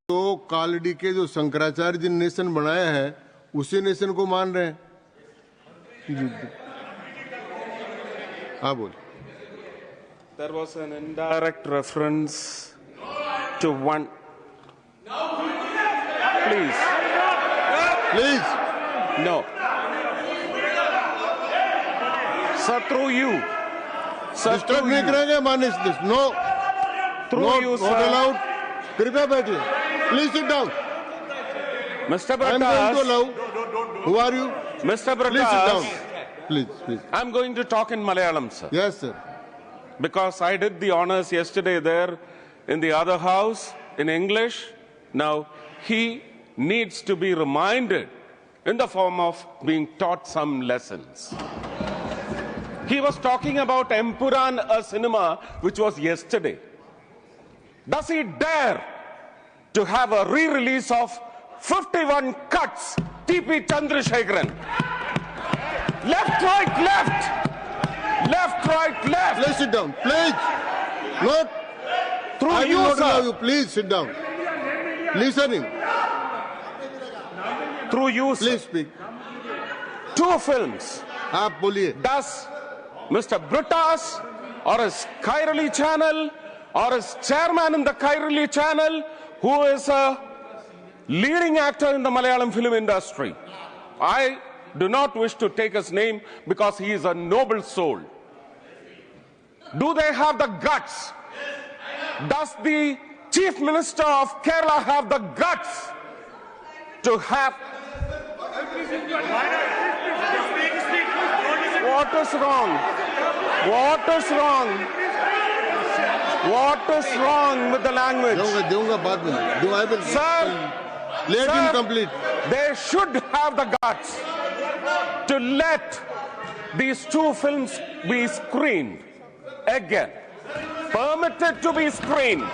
तो कालड़ी के जो शंकराचार्य जी नेशन बनाया है उसी नेशन को मान रहे हैं। हाँ बोल। There was an indirect reference to one. Please. Please. No. Sir, through you. Sir, disturb through नहीं you. करेंगे मानिस this no Through you, not sir. Allowed. कृपया बैठिए। Please sit down. Mr. I am going to Bratas. Allow. Who are you? Mr. Please sit down. Bratas. Please I'm going to talk in Malayalam, sir. Yes sir. Because I did the honors yesterday there in the other house in English. Now, he needs to be reminded in the form of being taught some lessons. He was talking about Empuran, a cinema which was yesterday. Does he dare to have a re-release of 51 cuts, T.P. Chandrasekharan? Left, right, left! Left, right, left! Please sit down. Please. Not. Through I you, will not allow sir. you. Please sit down. Listen him. Through you, sir. Please speak. Two films. आप बोलिए। Does Mr. Brutas or his Kairali channel or his chairman in the Kairali channel, who is a leading actor in the Malayalam film industry, I do not wish to take his name because he is a noble soul. Do they have the guts? Does the Chief Minister of Kerala have the guts to have... What is wrong? What is wrong? What is wrong with the language? दूंगा बाद में। Do I will. Sir, Let him sir, complete. they should have the guts to let these two films be screened again, permitted to be screened.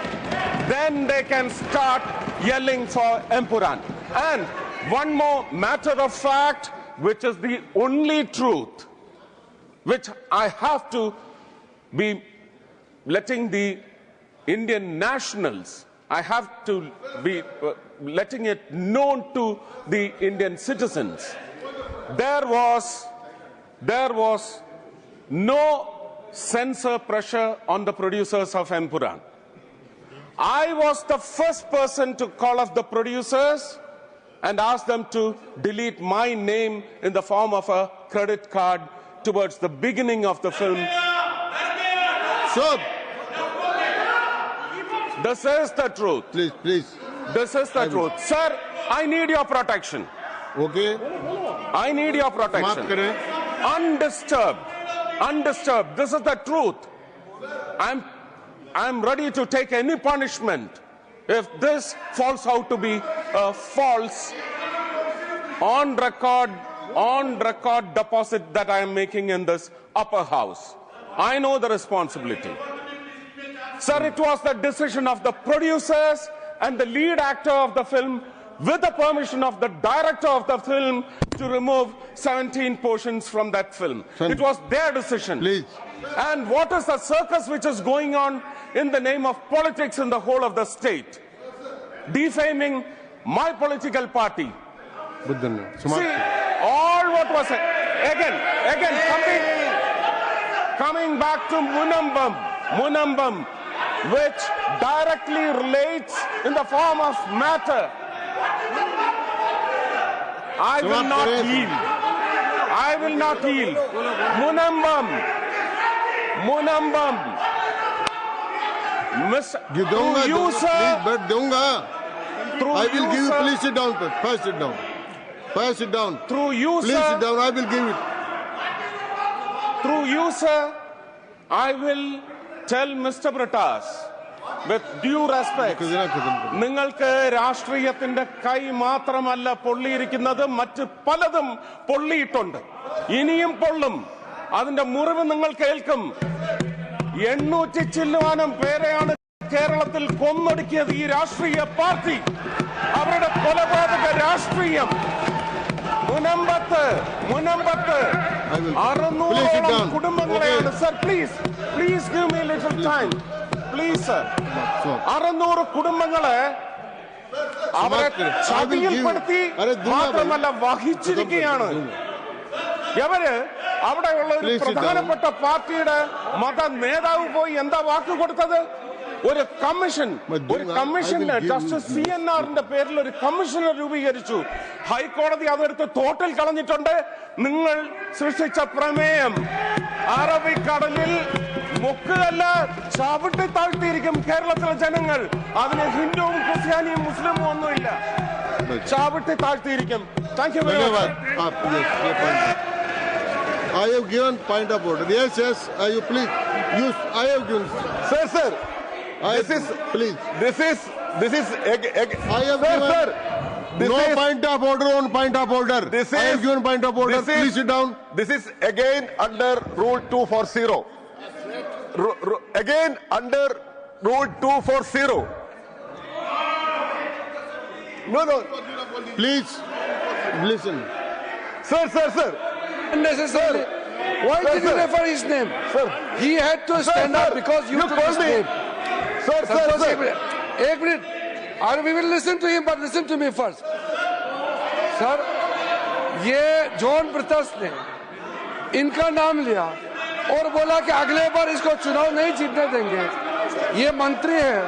Then they can start yelling for Empuran. And one more matter of fact, which is the only truth, which I have to be letting the Indian nationals, I have to be letting it known to the Indian citizens. There was no censor pressure on the producers of Empuran. I was the first person to call up the producers and ask them to delete my name in the form of a credit card towards the beginning of the film. Stop. This is the truth. Please, please. This is the truth. Sir, I need your protection. Okay. I need your माफ protection. करें। Undisturbed. Undisturbed. This is the truth. I'm ready to take any punishment if this falls out to be a false on record deposit that I am making in this upper house. I know the responsibility. Sir, it was the decision of the producers and the lead actor of the film, with the permission of the director of the film, to remove 17 portions from that film. It was their decision. Please. And what is the circus which is going on in the name of politics in the whole of the state? Defaming my political party. Buddhan See, all what was it? Again, coming back to Munambam, which directly relates in the form of matter. I will not yield. I will not yield. Munambam. Miss, You दूंगा, through you, दूंगा, sir. please, but दूंगा। Through I will you, give you. sir. Please sit down. First sit down. First sit down. Through you, Please sir. sit down. I will give it. Through you, sir, I will tell Mr. Bratas, with due respect, खजाना खत्म करो। നിങ്ങൾക്ക് രാഷ്ട്രീയത്തിന്റെ കൈ മാത്രമല്ല പൊള്ളിയിരിക്കുന്നത്, മറ്റ് പലതും പൊള്ളിയിട്ടുണ്ട്, ഇനിയും പൊള്ളും. അതിന്റെ മുറിവ് നിങ്ങൾ കേൾക്കും. 800 ചില്ലുവാനം പേരെയാണ് കേരളത്തിൽ കൊന്നൊടുക്കിയത് ഈ രാഷ്ട്രീയ പാർട്ടി. അവരുടെ കൊലപാതക രാഷ്ട്രീയം മുനമ്പത്ത് 600 കുടുംബങ്ങളെയാണ്. Sir, please give me little time, please sir. 600 കുടുംബങ്ങളെ അവരെ समाप्त करें। ചതിയിൽപ്പെടുത്തി अरे दूंगा മാത്രമല്ല വഹിച്ചിരിക്കുകയാണ് ഇവര്. അവിടെയുള്ള ഒരു Please sit down. പ്രധാനപ്പെട്ട പാർട്ടിയുടെ മത നേതാവ് പോയി എന്താ വാക്ക് കൊടുത്തത്? ഒരു കമ്മീഷൻ, ഒരു കമ്മീഷന് ജസ്റ്റിസ് CNRന്റെ പേരിൽ ഒരു കമ്മീഷനെ രൂപീകരിച്ചു. ഹൈക്കോടതി അതെടുത്ത് തോട്ടിൽ കളഞ്ഞിട്ടുണ്ട്. നിങ്ങൾ സൃഷ്ടിച്ച പ്രമേയം അറബിക്കടലിൽ മുക്കുകല്ല, ചവിട്ടി താഴ്ത്തിയിരിക്കും കേരളത്തിലെ ജനങ്ങൾ. അതിന് ഹിന്ദുവും ക്രിസ്ത്യാനിയും മുസ്ലിമും ഒന്നുമില്ല, ചവിട്ടി താഴ്ത്തിയിരിക്കും. Thank you very much. I have given point of order. Yes, yes. You please use. I have given. Sir, Please. this is I have given. No point of order on point of order. I have given point of order. Please sit down. This is again under Rule 240. Again under Rule 240. No. Please listen. Sir. Unnecessarily. Why did you refer his name? Sir. He had to stand up because you took his called me. name. Sir. एक minute. We will listen to him, but listen to me first. Sir, ये John ब्रिटस ने इनका नाम लिया और बोला कि अगले बार इसको चुनाव नहीं जीतने देंगे। ये मंत्री है,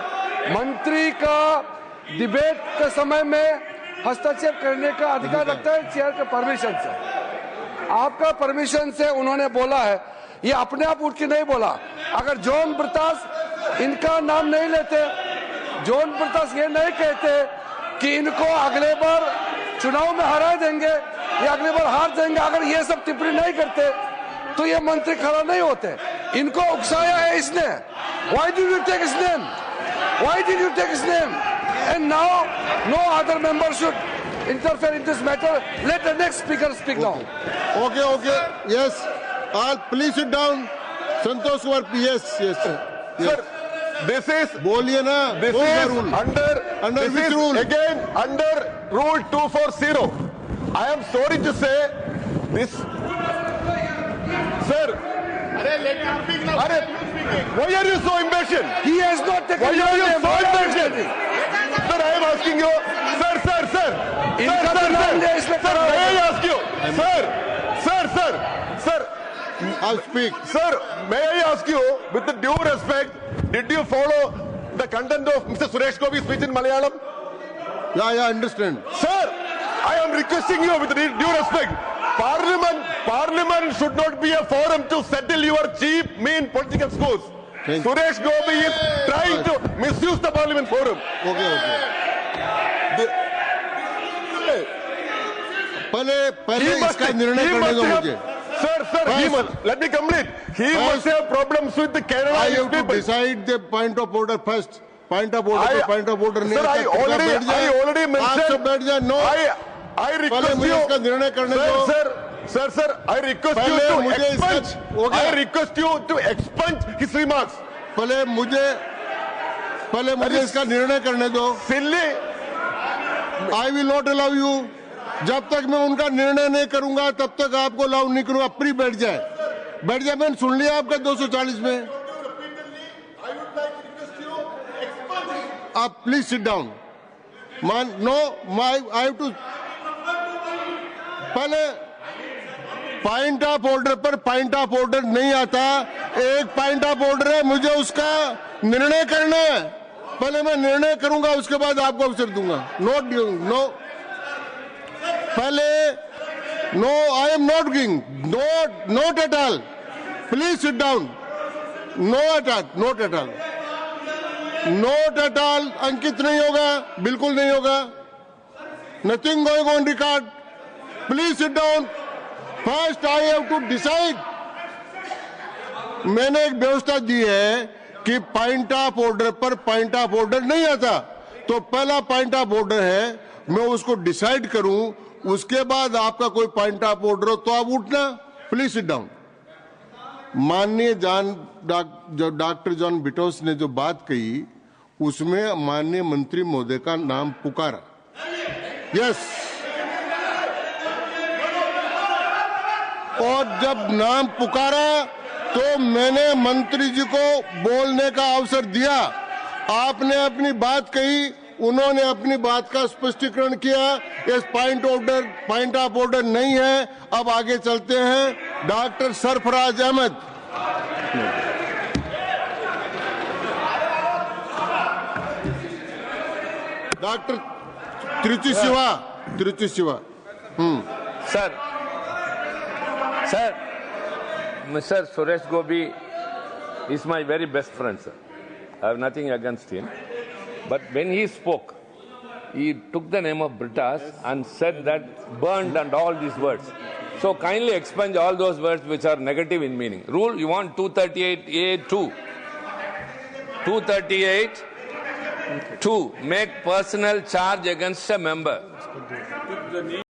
मंत्री का डिबेट के समय में हस्तक्षेप करने का अधिकार रखता है चेयर के परमिशन से। आपका परमिशन से उन्होंने बोला है, ये अपने आप उठ के नहीं बोला। अगर जॉन ब्रिटस इनका नाम नहीं लेते, जॉन ब्रिटस ये नहीं कहते कि इनको अगले बार चुनाव में हरा देंगे या अगले बार हार देंगे, अगर ये सब टिप्पणी नहीं करते तो ये मंत्री खड़ा नहीं होते। इनको उकसाया है इसने। Why did you take his name? Why did you take his name? And now no other member should interfere in this matter. Let the next speaker speak now. Okay. Yes. All please sit down. Santosh Kumar. Yes. Sir, this is बोलिए ना. this कौन सा is rule? under Under this which is rule? again under Rule 240. I am sorry to say this. Sir. Why are you so impatient? He has not taken Why your are you name. so Why are you impatient? standing? Sir, I am asking you. Sir. इनका तो नाम लिया, इसमें Sir, खड़ा may I हो। ask you? Sir. I'll speak. Sir, may I ask you, with the due respect, did you follow the content of Mr. Suresh Gopi's speech in Malayalam? Yeah, understand. Sir, I am requesting you with due respect. Parliament should not be a forum to settle your cheap, mean political scores. Thank you. Suresh Gopi is trying to misuse the Parliament forum. Okay. पहले इसका निर्णय करने दो मुझे. Sir, he must, let me complete. He must have problems with the Kerala I have to people. decide the point of order first. Point of order नहीं. Sir, I already mentioned. आप सब बैठ जाए. No. I पहले request मुझे you. इसका निर्णय करने दो. Sir, I request you पहले to मुझे expunge. हो गया. I request you to expunge his remarks. पहले मुझे इसका निर्णय करने दो. Silly. I will not allow you. जब तक मैं उनका निर्णय नहीं करूंगा तब तक आपको अलाउ नहीं करूंगा. प्री बैठ जाए. मैंने सुन लिया आपका 240 में. आप please sit down. I have to. पहले पॉइंट ऑफ ऑर्डर पर पॉइंट ऑफ ऑर्डर नहीं आता. एक पॉइंट ऑफ ऑर्डर है, मुझे उसका निर्णय करना है. पहले मैं निर्णय करूंगा, उसके बाद आपको अवसर दूंगा. नो पहले no. I am not giving. Not at all. Please sit down. Not at all. अंकित नहीं होगा, बिल्कुल नहीं होगा. Nothing going on record. Please sit down. First I have to decide. मैंने एक व्यवस्था दी है कि पॉइंट ऑफ ऑर्डर पर पॉइंट ऑफ ऑर्डर नहीं आता. तो पहला पॉइंट ऑफ ऑर्डर है, मैं उसको डिसाइड करूं, उसके बाद आपका कोई पॉइंट ऑफ ऑर्डर हो तो आप उठना. Please sit down. माननीय डॉक्टर जॉन ब्रिटस ने जो बात कही उसमें माननीय मंत्री महोदय का नाम पुकारा. यस. और जब नाम पुकारा तो मैंने मंत्री जी को बोलने का अवसर दिया. आपने अपनी बात कही उन्होंने अपनी बात का स्पष्टीकरण किया। इस पॉइंट ऑफ ऑर्डर नहीं है। अब आगे चलते हैं। Doctor Sarfaraz Ahmed. Doctor Trichy Siva. Sir, Mr. Suresh Gopi is my very best friend, sir. I have nothing against him. But when he spoke, he took the name of Britas and said that burned and all these words. So kindly expunge all those words which are negative in meaning. Rule, you want 238A2. 238 to make personal charge against a member.